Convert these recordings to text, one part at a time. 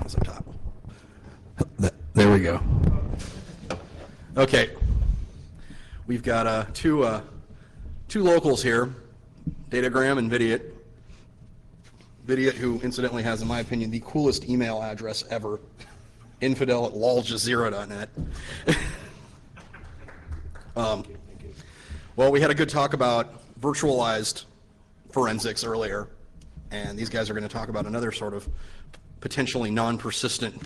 mouse up top. There we go. Okay. We've got two locals here, Datagram and Vidiot. Vidiot, who incidentally has, in my opinion, the coolest email address ever, infidel@loljazira.net. Well, we had a good talk about virtualized forensics earlier, and these guys are going to talk about another sort of potentially non-persistent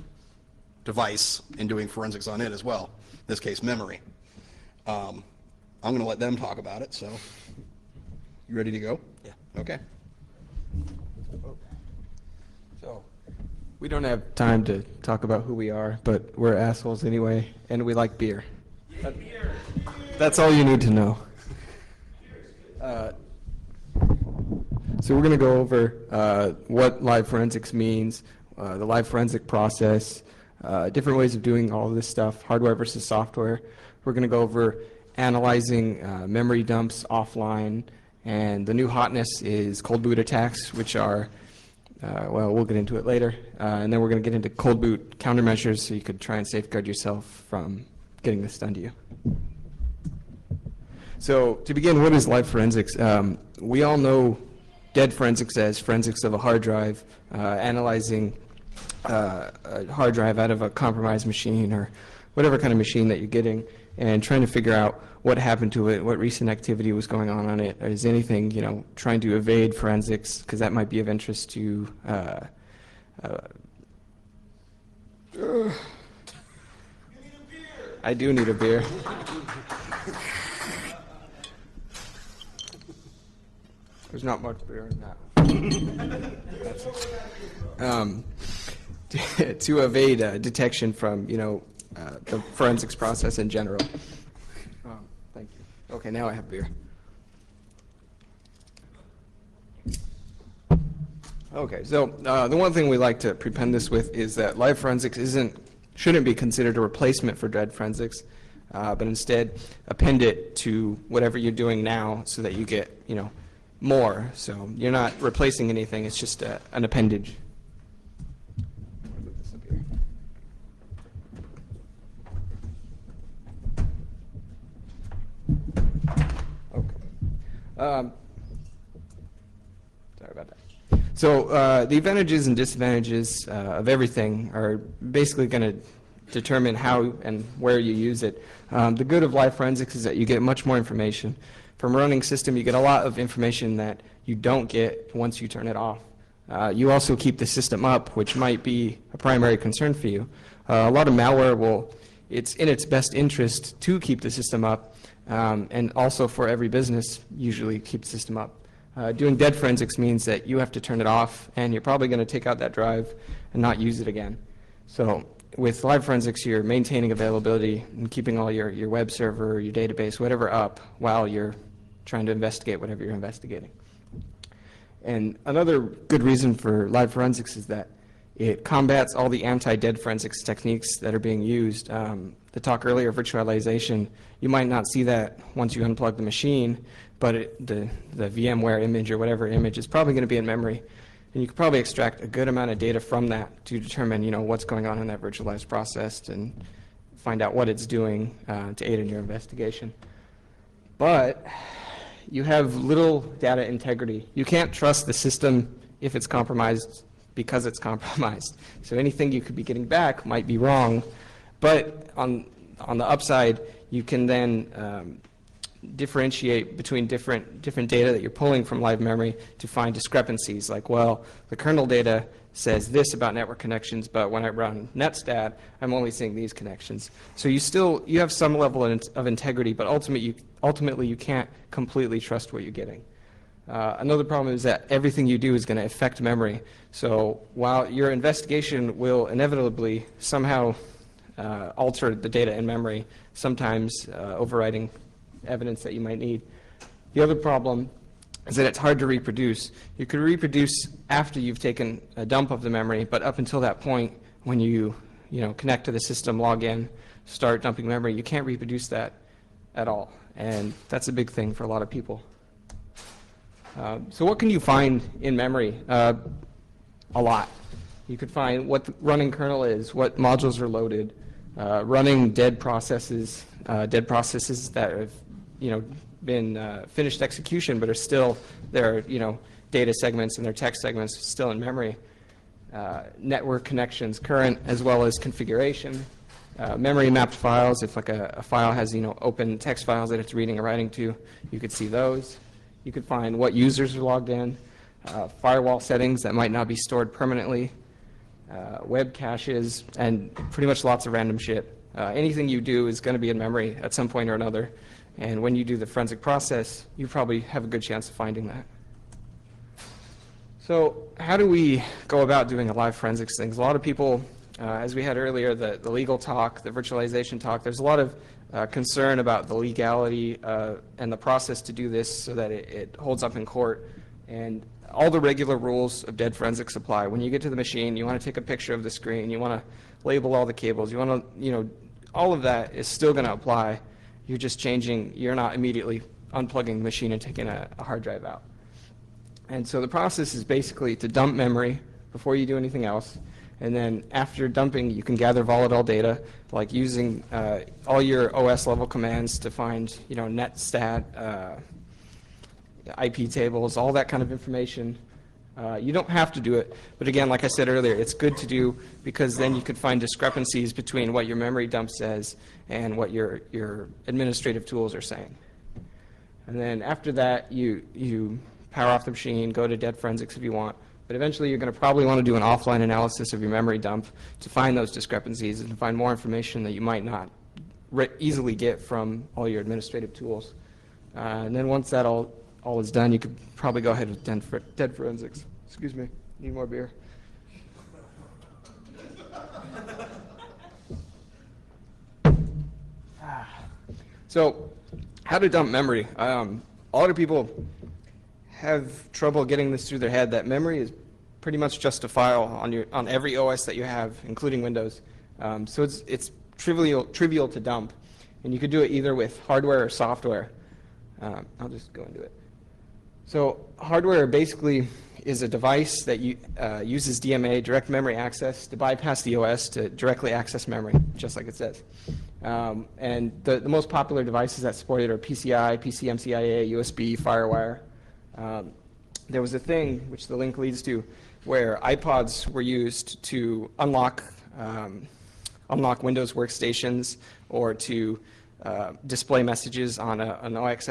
device in doing forensics on it as well, in this case memory. I'm going to let them talk about it, so you ready to go? Yeah. Okay. So we don't have time to talk about who we are, but we're assholes anyway, and we like beer. That's all you need to know. So we're going to go over what live forensics means, the live forensic process, different ways of doing all of this stuff, hardware versus software. We're going to go over analyzing memory dumps offline, and the new hotness is cold boot attacks, which are, well, we'll get into it later. And then we're going to get into cold boot countermeasures so you could try and safeguard yourself from getting this done to you. So to begin, what is live forensics? We all know dead forensics as forensics of a hard drive, analyzing a hard drive out of a compromised machine or whatever kind of machine that you're getting, and trying to figure out what happened to it, what recent activity was going on it. Is anything, trying to evade forensics, because that might be of interest to I do need a beer. There's not much beer in that. To evade detection from, the forensics process in general. Thank you. Okay, now I have beer. Okay, so the one thing we like to prepend this with is that live forensics shouldn't be considered a replacement for dead forensics, but instead append it to whatever you're doing now so that you get, more. So you're not replacing anything, it's just an appendage. Okay. Sorry about that. So the advantages and disadvantages of everything are basically going to determine how and where you use it. The good of live forensics is that you get much more information. From a running system, you get a lot of information that you don't get once you turn it off. You also keep the system up, which might be a primary concern for you. A lot of malware it's in its best interest to keep the system up, and also for every business, usually keep the system up. Doing dead forensics means that you have to turn it off, and you're probably going to take out that drive and not use it again. So with live forensics, you're maintaining availability and keeping all your web server, your database, whatever up while you're trying to investigate whatever you're investigating. And another good reason for live forensics is that it combats all the anti-dead forensics techniques that are being used. The talk earlier, virtualization, you might not see that once you unplug the machine, but the VMware image or whatever image is probably going to be in memory. And you could probably extract a good amount of data from that to determine, what's going on in that virtualized process and find out what it's doing to aid in your investigation. But you have little data integrity. You can't trust the system if it's compromised because it's compromised. So anything you could be getting back might be wrong. But on the upside, you can then differentiate between different data that you're pulling from live memory to find discrepancies. Like, well, the kernel data says this about network connections, but when I run netstat, I'm only seeing these connections. So you have some level of integrity, but ultimately you can't completely trust what you're getting. Another problem is that everything you do is going to affect memory. So while your investigation will inevitably somehow alter the data in memory, sometimes overriding evidence that you might need. The other problem is that it's hard to reproduce. You could reproduce after you've taken a dump of the memory, but up until that point, when you connect to the system, log in, start dumping memory, you can't reproduce that at all. And that's a big thing for a lot of people. So what can you find in memory? A lot. You could find what the running kernel is, what modules are loaded, running dead processes that have, been finished execution but are still their, data segments and their text segments still in memory. Network connections, current as well as configuration. Memory mapped files, if like a file has, open text files that it's reading or writing to, you could see those. You could find what users are logged in, firewall settings that might not be stored permanently, web caches, and pretty much lots of random shit. Anything you do is going to be in memory at some point or another, and when you do the forensic process, you probably have a good chance of finding that. So how do we go about doing a live forensics things? A lot of people, as we had earlier, the legal talk, the virtualization talk, there's a lot of concern about the legality and the process to do this so that it holds up in court. And all the regular rules of dead forensics apply. When you get to the machine, you want to take a picture of the screen, you want to label all the cables, you want to, all of that is still going to apply. You're just changing, you're not immediately unplugging the machine and taking a hard drive out. And so the process is basically to dump memory before you do anything else. And then after dumping, you can gather volatile data, like using all your OS level commands to find, netstat, IP tables, all that kind of information. You don't have to do it, but again, like I said earlier, it's good to do because then you could find discrepancies between what your memory dump says and what your administrative tools are saying. And then after that, you power off the machine, go to dead forensics if you want, but eventually you're going to probably want to do an offline analysis of your memory dump to find those discrepancies and to find more information that you might not easily get from all your administrative tools. And then once that all is done, you could probably go ahead with dead forensics. Excuse me, need more beer. So, how to dump memory. A lot of people have trouble getting this through their head that memory is pretty much just a file on every OS that you have, including Windows. So it's trivial to dump, and you could do it either with hardware or software. I'll just go into it. So hardware basically is a device that uses DMA, direct memory access, to bypass the OS to directly access memory, just like it says. And the most popular devices that support it are PCI, PCMCIA, USB, FireWire. There was a thing, which the link leads to, where iPods were used to unlock Windows workstations or to display messages on an OS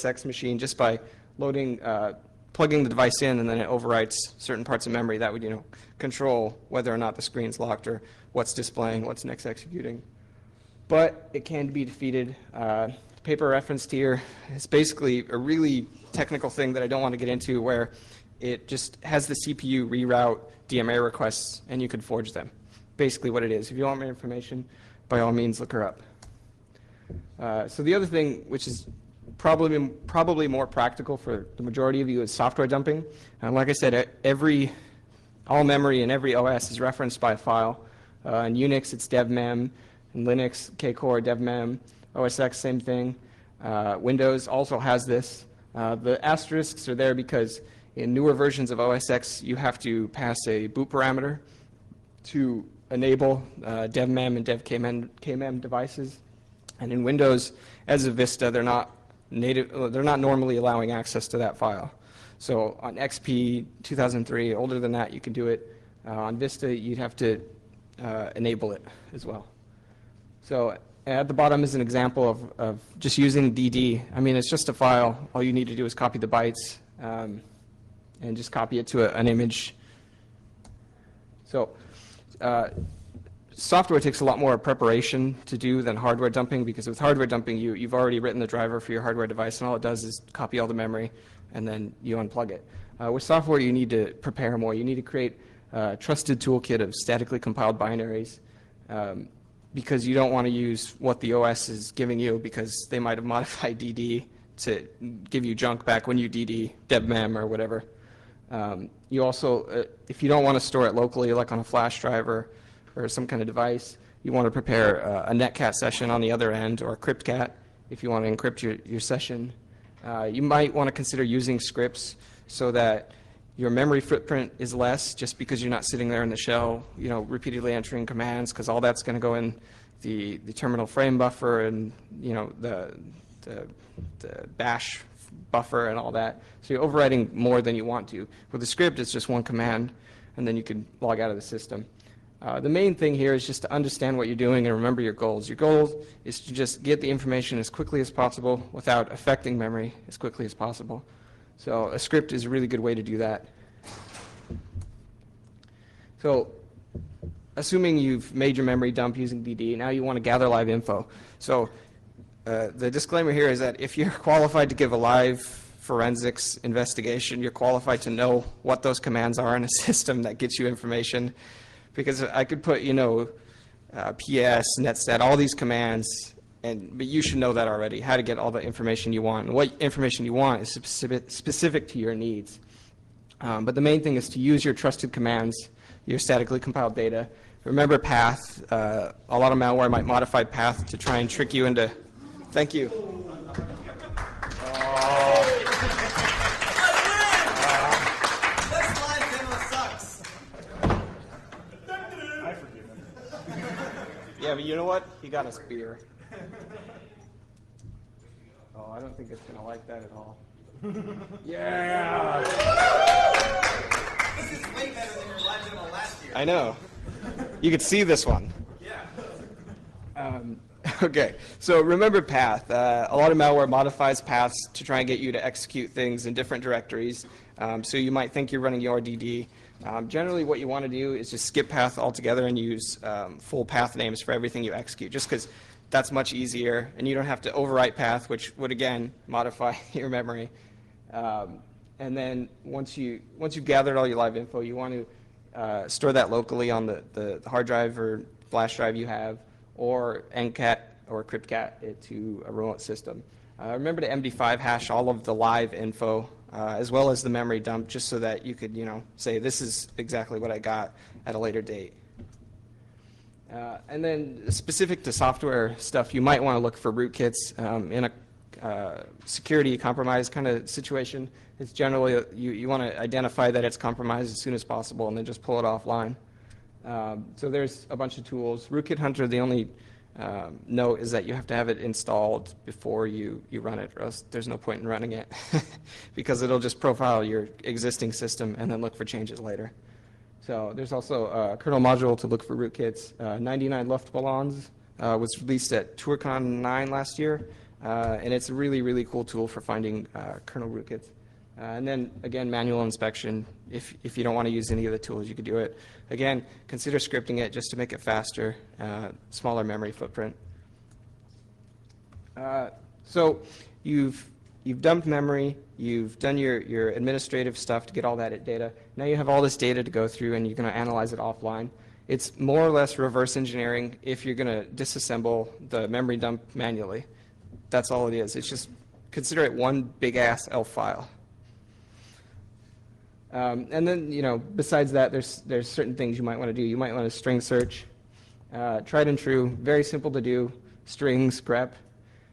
X machine just by plugging the device in, and then it overwrites certain parts of memory that would, control whether or not the screen's locked or what's displaying, what's next executing. But it can be defeated. The paper referenced here is basically a really technical thing that I don't want to get into, where it just has the CPU reroute DMA requests, and you could forge them. Basically what it is. If you want more information, by all means, look her up. So the other thing, which is probably more practical for the majority of you, is software dumping. And like I said, all memory in every OS is referenced by a file. In Unix, it's devmem. In Linux, kcore, devmem. OS X, same thing. Windows also has this. The asterisks are there because in newer versions of OS X, you have to pass a boot parameter to enable devmem and devkmem devices. And in Windows, as of Vista, they're not normally allowing access to that file. So on XP 2003, older than that, you can do it. On Vista, you'd have to enable it as well. So at the bottom is an example of just using DD. I mean, it's just a file. All you need to do is copy the bytes and just copy it to an image. So software takes a lot more preparation to do than hardware dumping, because with hardware dumping, you've already written the driver for your hardware device, and all it does is copy all the memory, and then you unplug it. With software, you need to prepare more. You need to create a trusted toolkit of statically compiled binaries, because you don't want to use what the OS is giving you, because they might have modified DD to give you junk back when you DD devmem or whatever. You also, if you don't want to store it locally, like on a flash drive or some kind of device, you want to prepare a netcat session on the other end, or a cryptcat if you want to encrypt your session. You might want to consider using scripts so that Your memory footprint is less just because you're not sitting there in the shell, repeatedly entering commands, because all that's going to go in the terminal frame buffer and, the bash buffer and all that. So you're overwriting more than you want to. With the script, it's just one command, and then you can log out of the system. The main thing here is just to understand what you're doing and remember your goals. Your goal is to just get the information as quickly as possible without affecting memory as quickly as possible. So a script is a really good way to do that. So assuming you've made your memory dump using BD, now you want to gather live info. So the disclaimer here is that if you're qualified to give a live forensics investigation, you're qualified to know what those commands are in a system that gets you information. Because I could put, PS, netstat, all these commands, but you should know that already, how to get all the information you want. And what information you want is specific to your needs. But the main thing is to use your trusted commands, your statically compiled data. Remember path. A lot of malware might modify path to try and trick you into... Thank you. Yeah, but you know what? He got us beer. Oh, I don't think it's going to like that at all. Yeah! This is way better than your live demo last year. I know. You could see this one. Yeah. Okay, so remember path. A lot of malware modifies paths to try and get you to execute things in different directories. So you might think you're running your DD. Generally, what you want to do is just skip path altogether and use full path names for everything you execute, just because that's much easier, and you don't have to overwrite path, which would, again, modify your memory. And then once you've gathered all your live info, you want to store that locally on the hard drive or flash drive you have, or NCAT or CryptCat to a remote system. Remember to MD5 hash all of the live info, as well as the memory dump, just so that you could, say this is exactly what I got at a later date. And then specific to software stuff, you might want to look for rootkits in a security compromise kind of situation. It's generally, you want to identify that it's compromised as soon as possible and then just pull it offline. So there's a bunch of tools. Rootkit Hunter, the only note is that you have to have it installed before you run it, or else there's no point in running it because it'll just profile your existing system and then look for changes later. So there's also a kernel module to look for rootkits. 99 Luftballons was released at TourCon 9 last year, and it's a really, really cool tool for finding kernel rootkits. And then, again, manual inspection. If you don't want to use any of the tools, you could do it. Again, consider scripting it just to make it faster, smaller memory footprint. So you've dumped memory, you've done your administrative stuff to get all that data. Now you have all this data to go through, and you're going to analyze it offline. It's more or less reverse engineering if you're going to disassemble the memory dump manually. That's all it is. It's just consider it one big-ass ELF file. And then, besides that, there's certain things you might want to do. You might want to string search, tried and true, very simple to do, strings, grep.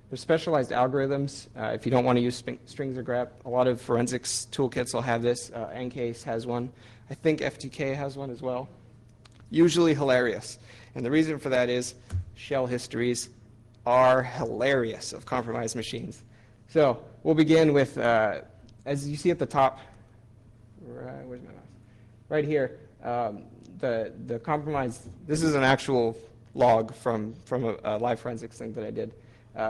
There's specialized algorithms if you don't want to use strings or grep. A lot of forensics toolkits will have this. Ncase has one. I think FTK has one as well. Usually hilarious. And the reason for that is shell histories are hilarious of compromised machines. So we'll begin with, as you see at the top, where's my mouse? Right here, the compromise. This is an actual log from a live forensics thing that I did.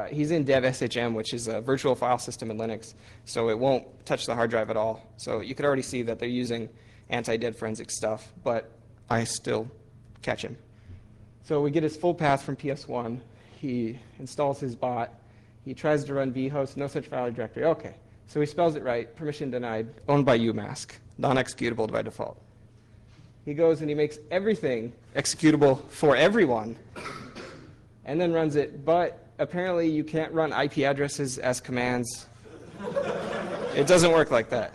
He's in dev SHM, which is a virtual file system in Linux, so it won't touch the hard drive at all. So you could already see that they're using anti-dead forensic stuff, but I still catch him. So we get his full path from PS1. He installs his bot. He tries to run vhost, no such file directory. Okay, so he spells it right, permission denied, owned by UMask, non-executable by default. He goes and he makes everything executable for everyone, and then runs it, but apparently you can't run IP addresses as commands. It doesn't work like that.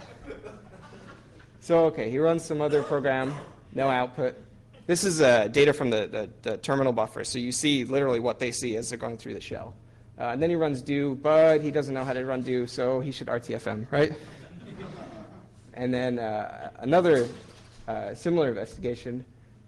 So, okay, he runs some other program, no output. This is data from the terminal buffer, so you see literally what they see as they're going through the shell. And then he runs do, but he doesn't know how to run do, so he should RTFM, right? And then another similar investigation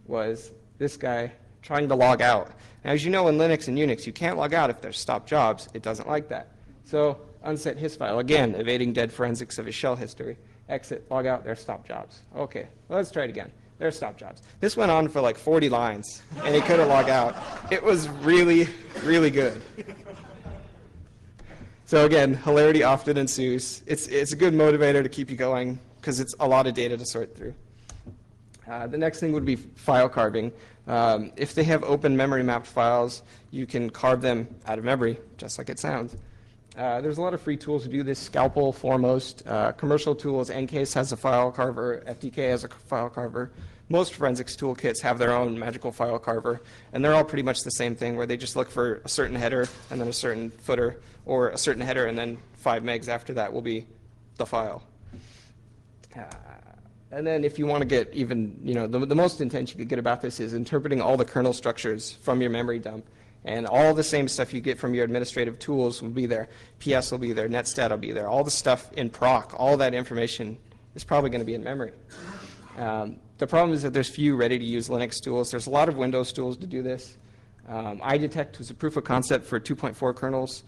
was this guy trying to log out. Now, as you know, in Linux and Unix, you can't log out if there's stop jobs. It doesn't like that. So unset his file. Again, evading dead forensics of his shell history. Exit, log out, there's stop jobs. Okay, well, let's try it again. There's stop jobs. This went on for like 40 lines, and he couldn't log out. It was really, really good. So again, hilarity often ensues. It's a good motivator to keep you going because it's a lot of data to sort through. The next thing would be file carving. If they have open memory mapped files, you can carve them out of memory, just like it sounds. There's a lot of free tools to do this. Scalpel, foremost. Commercial tools, Ncase has a file carver. FTK has a file carver. Most forensics toolkits have their own magical file carver, and they're all pretty much the same thing, where they just look for a certain header and then a certain footer, or a certain header and then 5 megs after that will be the file. And then if you want to get even, the most intense you could get about this is interpreting all the kernel structures from your memory dump. And all the same stuff you get from your administrative tools will be there. PS will be there, netstat will be there. All the stuff in proc, all that information is probably going to be in memory. The problem is that there's few ready-to-use Linux tools. There's a lot of Windows tools to do this. iDetect was a proof of concept for 2.4 kernels.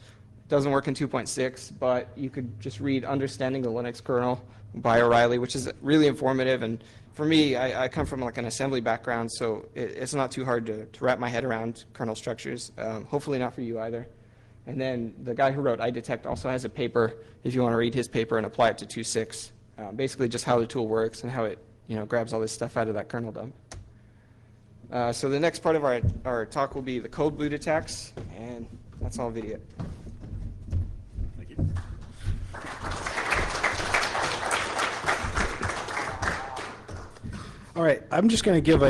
It doesn't work in 2.6, but you could just read Understanding the Linux Kernel by O'Reilly, which is really informative. And for me, I come from like an assembly background, so it's not too hard to wrap my head around kernel structures. Hopefully not for you either. And then the guy who wrote iDetect also has a paper, if you want to read his paper and apply it to 2.6. Basically just how the tool works and how it grabs all this stuff out of that kernel dump. So the next part of our talk will be the cold boot attacks, and that's all Vidiot. Thank you. All right, I'm just going to give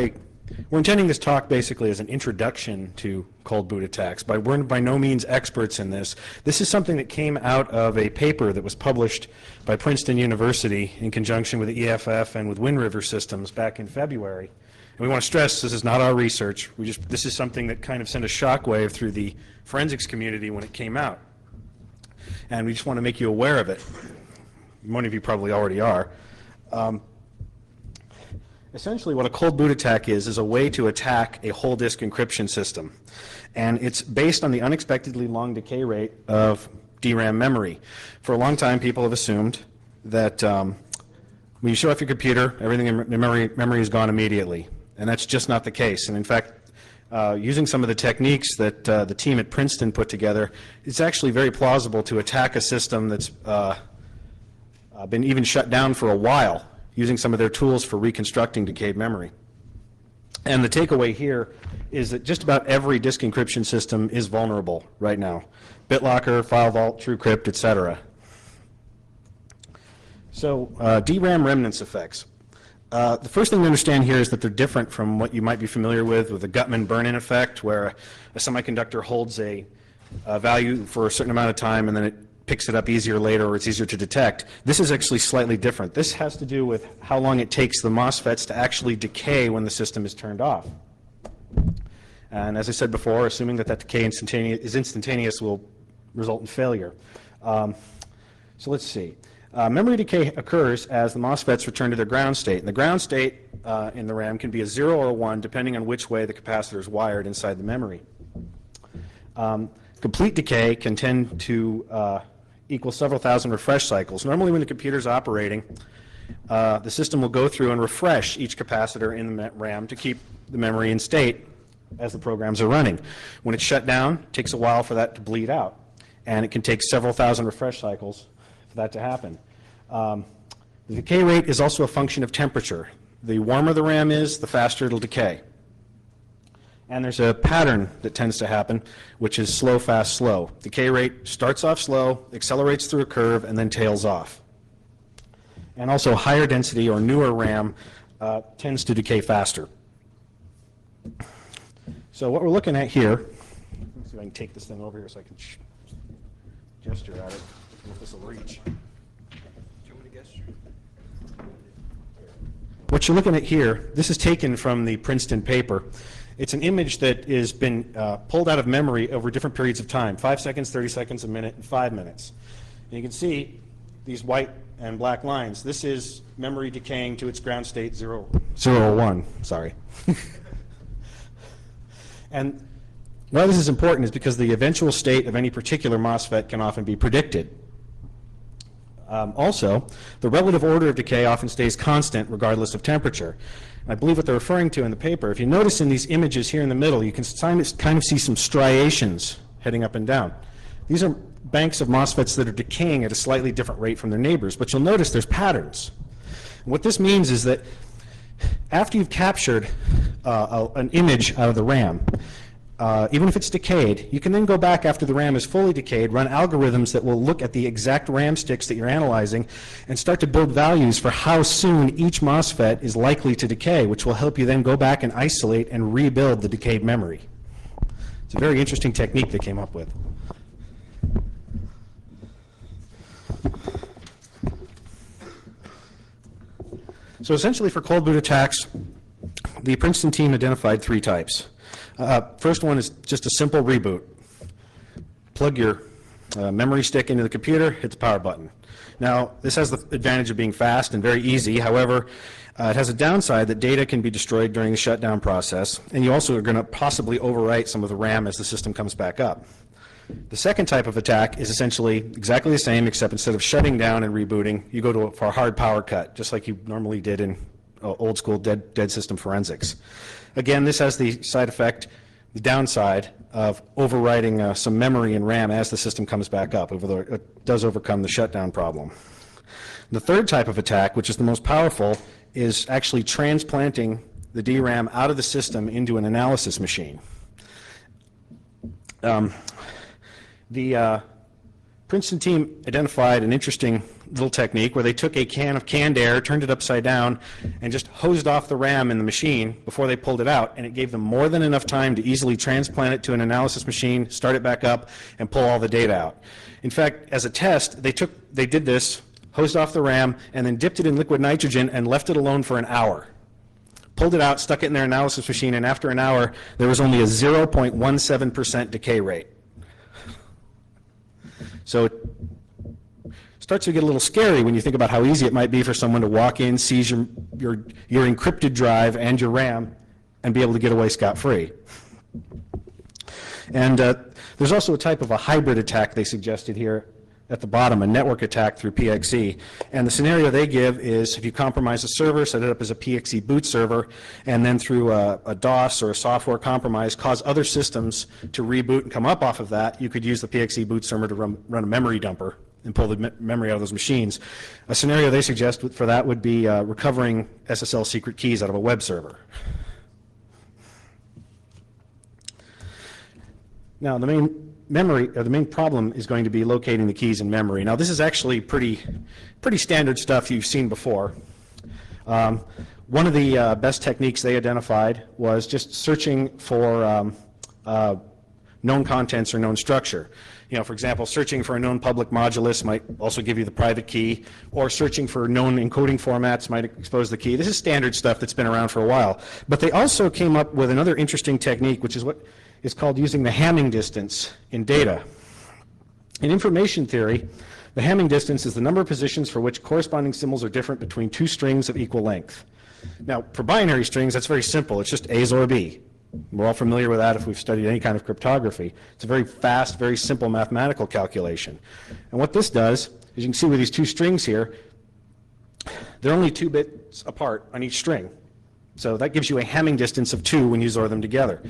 we're intending this talk basically as an introduction to cold boot attacks, but we're by no means experts in this. This is something that came out of a paper that was published by Princeton University in conjunction with the EFF and with Wind River Systems back in February. And we want to stress this is not our research. This is something that kind of sent a shockwave through the forensics community when it came out. And we just want to make you aware of it. Many of you probably already are. Essentially, what a cold boot attack is a way to attack a whole disk encryption system. And it's based on the unexpectedly long decay rate of DRAM memory. For a long time, people have assumed that when you show off your computer, everything in memory is gone immediately. And that's just not the case. And in fact, using some of the techniques that the team at Princeton put together, it's actually very plausible to attack a system that's been even shut down for a while, using some of their tools for reconstructing decayed memory. And the takeaway here is that just about every disk encryption system is vulnerable right now. BitLocker, FileVault, TrueCrypt, etc. So DRAM remnants effects. The first thing to understand here is that they're different from what you might be familiar with the Gutman burn-in effect, where a semiconductor holds a value for a certain amount of time and then it picks it up easier later, or it's easier to detect. This is actually slightly different. This has to do with how long it takes the MOSFETs to actually decay when the system is turned off. And as I said before, assuming that decay is instantaneous will result in failure. So let's see. Memory decay occurs as the MOSFETs return to their ground state. And the ground state in the RAM can be a 0 or a 1, depending on which way the capacitor is wired inside the memory. Complete decay can tend to equal several thousand refresh cycles. Normally when the computer is operating, the system will go through and refresh each capacitor in the RAM to keep the memory in state as the programs are running. When it's shut down, it takes a while for that to bleed out, and it can take several thousand refresh cycles for that to happen. The decay rate is also a function of temperature. The warmer the RAM is, the faster it'll decay. And there's a pattern that tends to happen, which is slow, fast, slow. Decay rate starts off slow, accelerates through a curve, and then tails off. And also higher density or newer RAM tends to decay faster. So what we're looking at here, let me see if I can take this thing over here so I can gesture at it, if this will reach. What you're looking at here, this is taken from the Princeton paper. It's an image that has been pulled out of memory over different periods of time, 5 seconds, 30 seconds, a minute, and 5 minutes. And you can see these white and black lines. This is memory decaying to its ground state 0, 0, 1, sorry. And why this is important is because the eventual state of any particular MOSFET can often be predicted. Also, the relative order of decay often stays constant regardless of temperature. I believe what they're referring to in the paper, if you notice in these images here in the middle, you can kind of see some striations heading up and down. These are banks of MOSFETs that are decaying at a slightly different rate from their neighbors, but you'll notice there's patterns. And what this means is that after you've captured an image out of the RAM, even if it's decayed, you can then go back after the RAM is fully decayed, run algorithms that will look at the exact RAM sticks that you're analyzing and start to build values for how soon each MOSFET is likely to decay, which will help you then go back and isolate and rebuild the decayed memory. It's a very interesting technique they came up with. So essentially for cold boot attacks, the Princeton team identified 3 types. First one is just a simple reboot. Plug your memory stick into the computer, hit the power button. Now, this has the advantage of being fast and very easy. However, it has a downside that data can be destroyed during the shutdown process, and you also are going to possibly overwrite some of the RAM as the system comes back up. The second type of attack is essentially exactly the same, except instead of shutting down and rebooting, you go for a hard power cut, just like you normally did in old school dead system forensics. Again, this has the side effect, the downside of overwriting some memory and RAM as the system comes back up, although it does overcome the shutdown problem. The third type of attack, which is the most powerful, is actually transplanting the DRAM out of the system into an analysis machine. The Princeton team identified an interesting little technique where they took a can of canned air, turned it upside down, and just hosed off the RAM in the machine before they pulled it out, and it gave them more than enough time to easily transplant it to an analysis machine, start it back up, and pull all the data out. In fact, as a test, they did this, hosed off the RAM, and then dipped it in liquid nitrogen and left it alone for an hour. Pulled it out, stuck it in their analysis machine, and after an hour, there was only a 0.17% decay rate. So it starts to get a little scary when you think about how easy it might be for someone to walk in, seize your encrypted drive and your RAM, and be able to get away scot-free. And there's also a type of a hybrid attack they suggested here at the bottom, a network attack through PXE. And the scenario they give is if you compromise a server, set it up as a PXE boot server, and then through a DOS or a software compromise cause other systems to reboot and come up off of that, you could use the PXE boot server to run a memory dumper and pull the memory out of those machines. A scenario they suggest for that would be recovering SSL secret keys out of a web server. Now, the main problem is going to be locating the keys in memory. Now, this is actually pretty standard stuff you've seen before. One of the best techniques they identified was just searching for known contents or known structure. You know, for example, searching for a known public modulus might also give you the private key, or searching for known encoding formats might expose the key. This is standard stuff that's been around for a while. But they also came up with another interesting technique, which is what is called using the Hamming distance in data. In information theory, the Hamming distance is the number of positions for which corresponding symbols are different between two strings of equal length. Now, for binary strings, that's very simple. It's just A or B. We're all familiar with that if we've studied any kind of cryptography. It's a very fast, very simple mathematical calculation. And what this does, as you can see with these two strings here, they're only 2 bits apart on each string. So that gives you a Hamming distance of 2 when you XOR them together.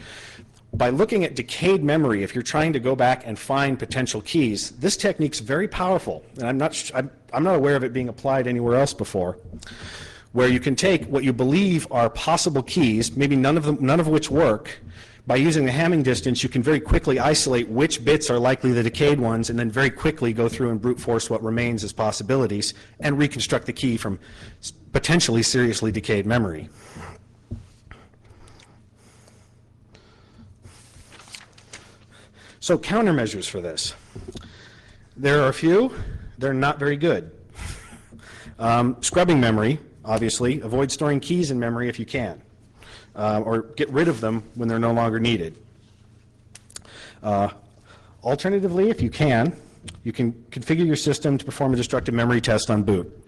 By looking at decayed memory, if you're trying to go back and find potential keys, this technique's very powerful, and I'm not aware of it being applied anywhere else before, where you can take what you believe are possible keys, maybe none of which work. By using the Hamming distance, you can very quickly isolate which bits are likely the decayed ones, and then very quickly go through and brute force what remains as possibilities and reconstruct the key from potentially seriously decayed memory. So countermeasures for this. There are a few. They're not very good. Scrubbing memory, obviously. Avoid storing keys in memory if you can, or get rid of them when they're no longer needed. Alternatively, if you can, You can configure your system to perform a destructive memory test on boot.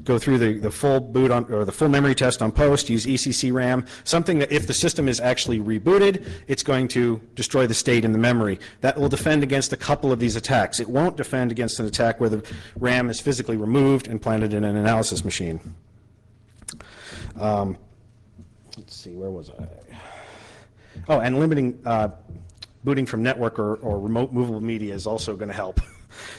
Go through the full boot on, or the full memory test on post, use ECC RAM, something that if the system is actually rebooted, it's going to destroy the state in the memory. That will defend against a couple of these attacks. It won't defend against an attack where the RAM is physically removed and planted in an analysis machine. Let's see, where was I? Oh, and limiting booting from network or remote movable media is also going to help.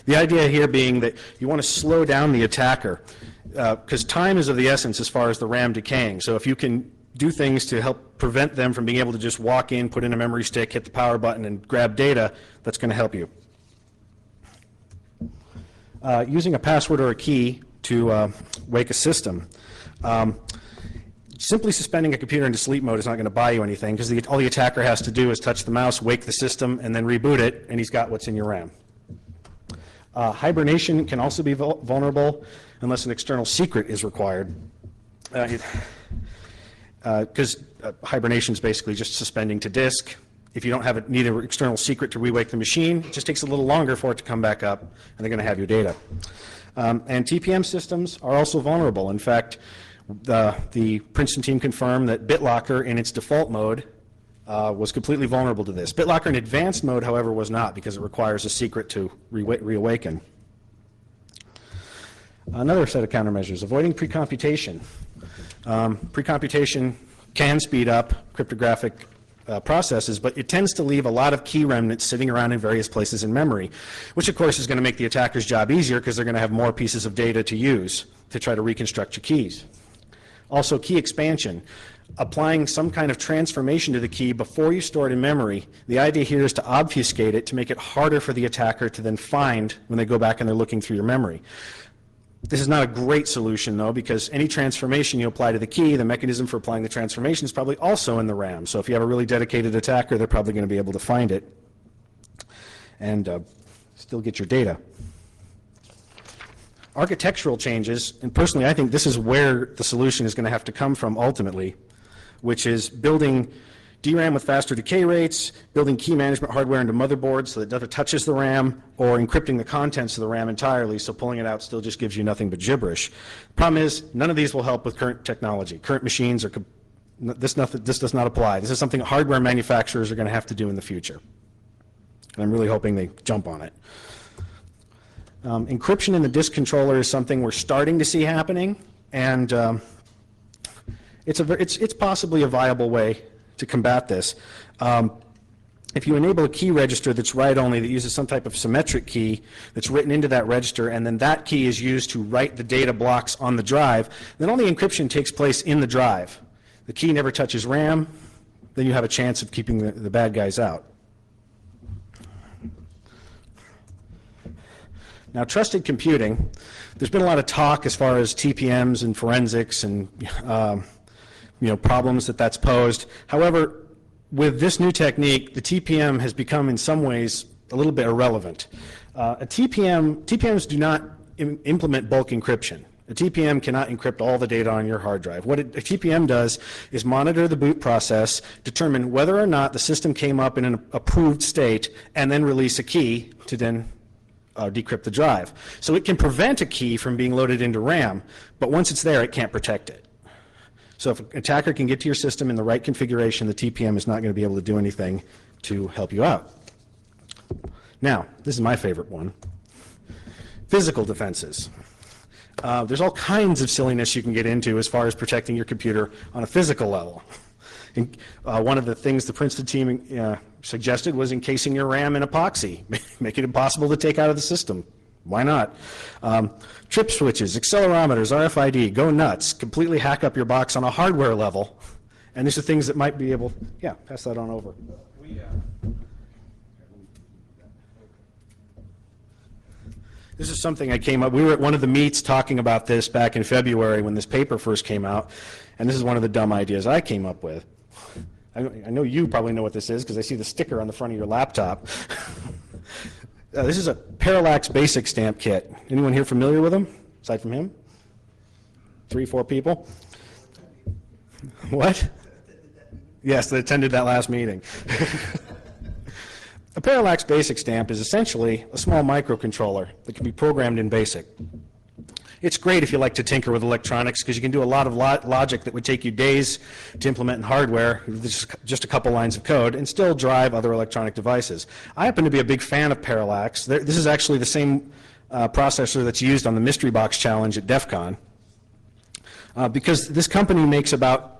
The idea here being that you want to slow down the attacker, because time is of the essence as far as the RAM decaying. So if you can do things to help prevent them from being able to just walk in, put in a memory stick, hit the power button, and grab data, that's going to help you. Using a password or a key to wake a system. Simply suspending a computer into sleep mode is not going to buy you anything, because all the attacker has to do is touch the mouse, wake the system, and then reboot it, and he's got what's in your RAM. Hibernation can also be vulnerable unless an external secret is required. Because hibernation is basically just suspending to disk. If you don't need an external secret to re-wake the machine, it just takes a little longer for it to come back up, and they're going to have your data. And TPM systems are also vulnerable. In fact, the Princeton team confirmed that BitLocker in its default mode was completely vulnerable to this. BitLocker in advanced mode, however, was not, because it requires a secret to reawaken. Another set of countermeasures, avoiding precomputation. Precomputation can speed up cryptographic processes, but it tends to leave a lot of key remnants sitting around in various places in memory, which of course is going to make the attacker's job easier because they're going to have more pieces of data to use to try to reconstruct your keys. Also, key expansion. Applying some kind of transformation to the key before you store it in memory. The idea here is to obfuscate it, to make it harder for the attacker to then find when they go back and they're looking through your memory. This is not a great solution, though, because any transformation you apply to the key, the mechanism for applying the transformation is probably also in the RAM. So if you have a really dedicated attacker, they're probably going to be able to find it and still get your data. Architectural changes, and personally I think this is where the solution is going to have to come from ultimately, which is building DRAM with faster decay rates, building key management hardware into motherboards so that it never touches the RAM, or encrypting the contents of the RAM entirely so pulling it out still just gives you nothing but gibberish. The problem is none of these will help with current technology. Current machines are, this does not apply. This is something hardware manufacturers are going to have to do in the future. And I'm really hoping they jump on it. Encryption in the disk controller is something we're starting to see happening, and it's possibly a viable way to combat this. If you enable a key register that's write-only that uses some type of symmetric key that's written into that register, and then that key is used to write the data blocks on the drive, then all the encryption takes place in the drive. The key never touches RAM, then you have a chance of keeping the bad guys out. Now, trusted computing, there's been a lot of talk as far as TPMs and forensics and problems that's posed. However, with this new technique, the TPM has become in some ways a little bit irrelevant. TPMs do not implement bulk encryption. A TPM cannot encrypt all the data on your hard drive. What a TPM does is monitor the boot process, determine whether or not the system came up in an approved state, and then release a key to then decrypt the drive. So it can prevent a key from being loaded into RAM, but once it's there, it can't protect it. So if an attacker can get to your system in the right configuration, the TPM is not going to be able to do anything to help you out. Now, this is my favorite one. Physical defenses. There's all kinds of silliness you can get into as far as protecting your computer on a physical level. And, one of the things the Princeton team suggested was encasing your RAM in epoxy, make it impossible to take out of the system. Why not? Trip switches, accelerometers, RFID, go nuts, completely hack up your box on a hardware level. And these are things that might be able, yeah, pass that on over. This is something I came up, we were at one of the meets talking about this back in February when this paper first came out, and this is one of the dumb ideas I came up with. I know you probably know what this is because I see the sticker on the front of your laptop. This is a Parallax Basic Stamp Kit. Anyone here familiar with them, aside from him? 3, 4 people? What? Yes, they attended that last meeting. A Parallax Basic stamp is essentially a small microcontroller that can be programmed in BASIC. It's great if you like to tinker with electronics because you can do a lot of logic that would take you days to implement in hardware, just a couple lines of code, and still drive other electronic devices. I happen to be a big fan of Parallax. This is actually the same processor that's used on the Mystery Box Challenge at DEF CON, because this company makes about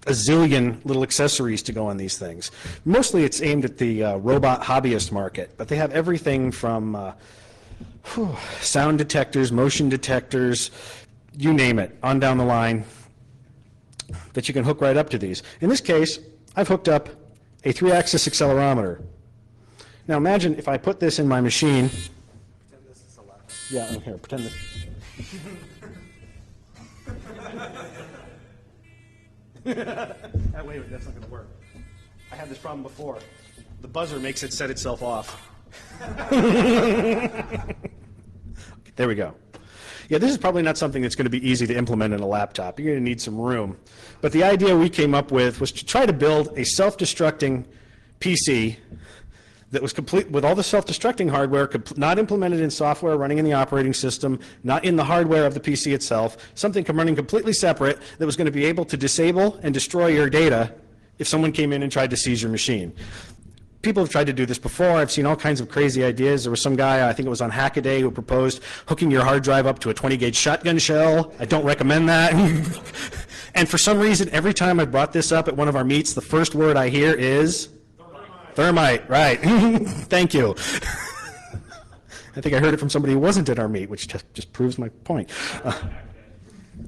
a zillion little accessories to go on these things. Mostly it's aimed at the robot hobbyist market, but they have everything from sound detectors, motion detectors, you name it, on down the line, that you can hook right up to these. In this case, I've hooked up a 3-axis accelerometer. Now imagine if I put this in my machine. Pretend this is a laptop. Yeah, here, pretend this. Wait, that's not going to work. I had this problem before. The buzzer makes it set itself off. There we go. Yeah, this is probably not something that's going to be easy to implement in a laptop. You're going to need some room. But the idea we came up with was to try to build a self-destructing PC that was complete with all the self-destructing hardware, not implemented in software running in the operating system, not in the hardware of the PC itself, something running completely separate that was going to be able to disable and destroy your data if someone came in and tried to seize your machine. People have tried to do this before. I've seen all kinds of crazy ideas. There was some guy, I think it was on Hackaday, who proposed hooking your hard drive up to a 20-gauge shotgun shell. I don't recommend that. And for some reason, every time I brought this up at one of our meets, the first word I hear is thermite, right. Thank you. I think I heard it from somebody who wasn't at our meet, which just proves my point.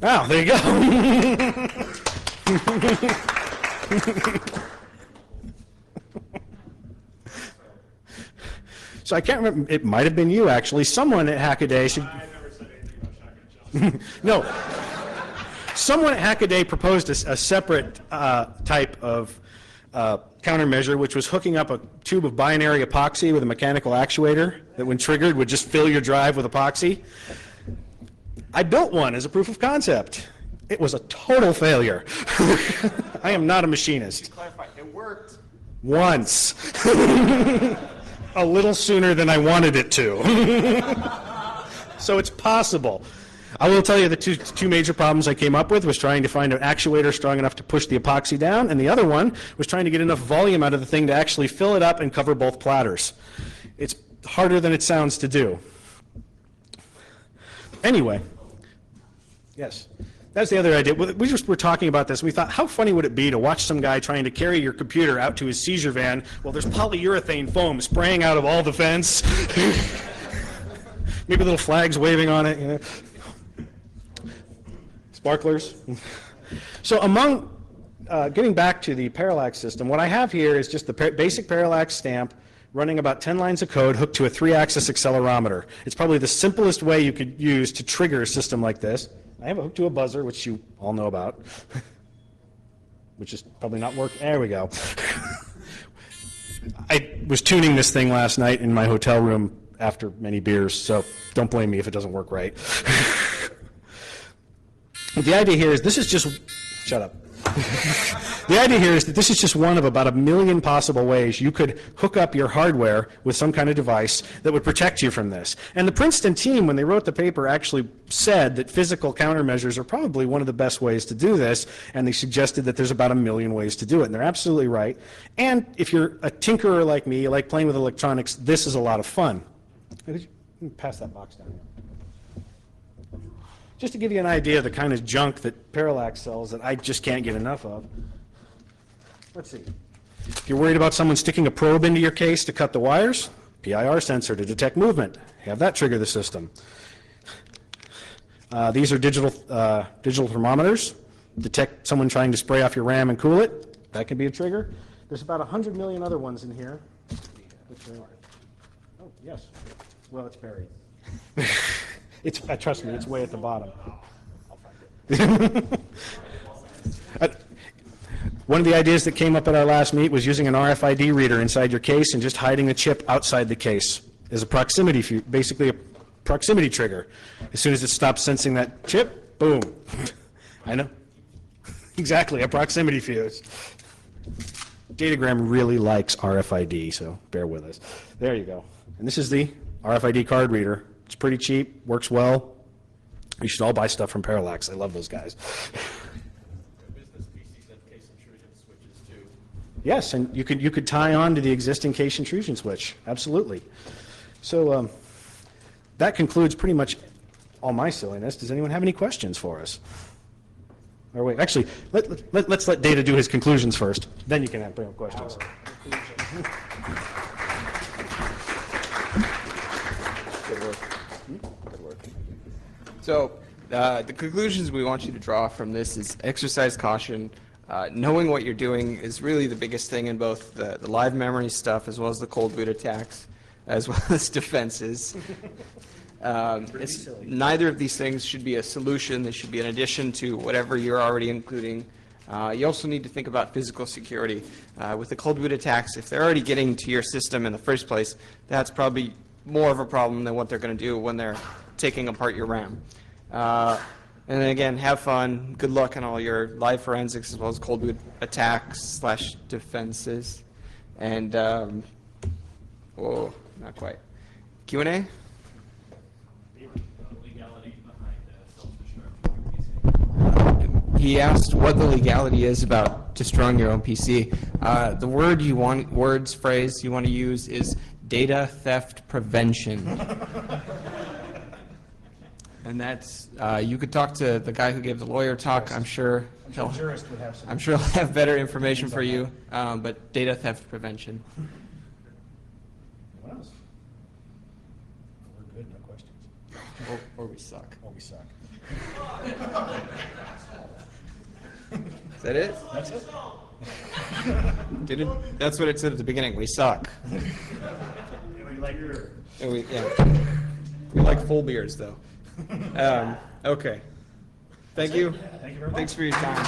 Oh, there you go. So I can't remember, it might have been you actually, someone at Hackaday should... I never said anything about shotgun shells. No. Someone at Hackaday proposed a separate type of countermeasure, which was hooking up a tube of binary epoxy with a mechanical actuator that when triggered would just fill your drive with epoxy. I built one as a proof of concept. It was a total failure. I am not a machinist. To clarify, it worked. Once. A little sooner than I wanted it to. So it's possible. I will tell you the two major problems I came up with was trying to find an actuator strong enough to push the epoxy down, and the other one was trying to get enough volume out of the thing to actually fill it up and cover both platters. It's harder than it sounds to do. Anyway, yes. That's the other idea. We just were talking about this. We thought, how funny would it be to watch some guy trying to carry your computer out to his seizure van while there's polyurethane foam spraying out of all the vents, maybe little flags waving on it, you know. Sparklers. So among, getting back to the Parallax system, what I have here is just the basic Parallax stamp running about 10 lines of code hooked to a 3-axis accelerometer. It's probably the simplest way you could use to trigger a system like this. I have it hooked to a buzzer, which you all know about, which is probably not working. There we go. I was tuning this thing last night in my hotel room after many beers, so don't blame me if it doesn't work right. The idea here is this is just... Shut up. The idea here is that this is just one of about 1 million possible ways you could hook up your hardware with some kind of device that would protect you from this. And the Princeton team, when they wrote the paper, actually said that physical countermeasures are probably one of the best ways to do this, and they suggested that there's about 1 million ways to do it, and they're absolutely right. And if you're a tinkerer like me, you like playing with electronics, this is a lot of fun. Pass that box down here. Just to give you an idea of the kind of junk that Parallax sells that I just can't get enough of. Let's see. If you're worried about someone sticking a probe into your case to cut the wires, PIR sensor to detect movement. Have that trigger the system. These are digital thermometers. Detect someone trying to spray off your RAM and cool it. That can be a trigger. There's about 100 million other ones in here. Oh, yes. Well, it's buried. Trust me, it's way at the bottom. One of the ideas that came up at our last meet was using an RFID reader inside your case and just hiding the chip outside the case as a proximity, basically a proximity trigger. As soon as it stops sensing that chip, boom. I know. Exactly, a proximity fuse. Datagram really likes RFID, so bear with us. There you go. And this is the RFID card reader. It's pretty cheap, works well. You should all buy stuff from Parallax. I love those guys. Business PCs have case intrusion switches too. Yes, and you could tie on to the existing case intrusion switch. Absolutely. So that concludes pretty much all my silliness. Does anyone have any questions for us? Or wait, actually, let's let Data do his conclusions first. Then you can bring up questions. Good work. Good work. So the conclusions we want you to draw from this is exercise caution. Knowing what you're doing is really the biggest thing in both the live memory stuff as well as the cold boot attacks, as well as defenses. Neither of these things should be a solution. They should be an addition to whatever you're already including. You also need to think about physical security. With the cold boot attacks, if they're already getting to your system in the first place, that's probably more of a problem than what they're going to do when they're taking apart your RAM. And then again, have fun. Good luck on all your live forensics as well as cold boot attacks / defenses. And, whoa, not quite. Q&A? Legality behind self-destruct. He asked what the legality is about destroying your own PC. The phrase you want to use is data theft prevention. And that's, you could talk to the guy who gave the lawyer talk. I'm sure he'll have better information for you, but data theft prevention. What else? We're good, no questions. Or we suck. Oh, we suck. Is that it? That's it? Did it? That's what it said at the beginning. We suck. We like full beers, though. Okay. Thank you. Thank you very much. Thanks for your time.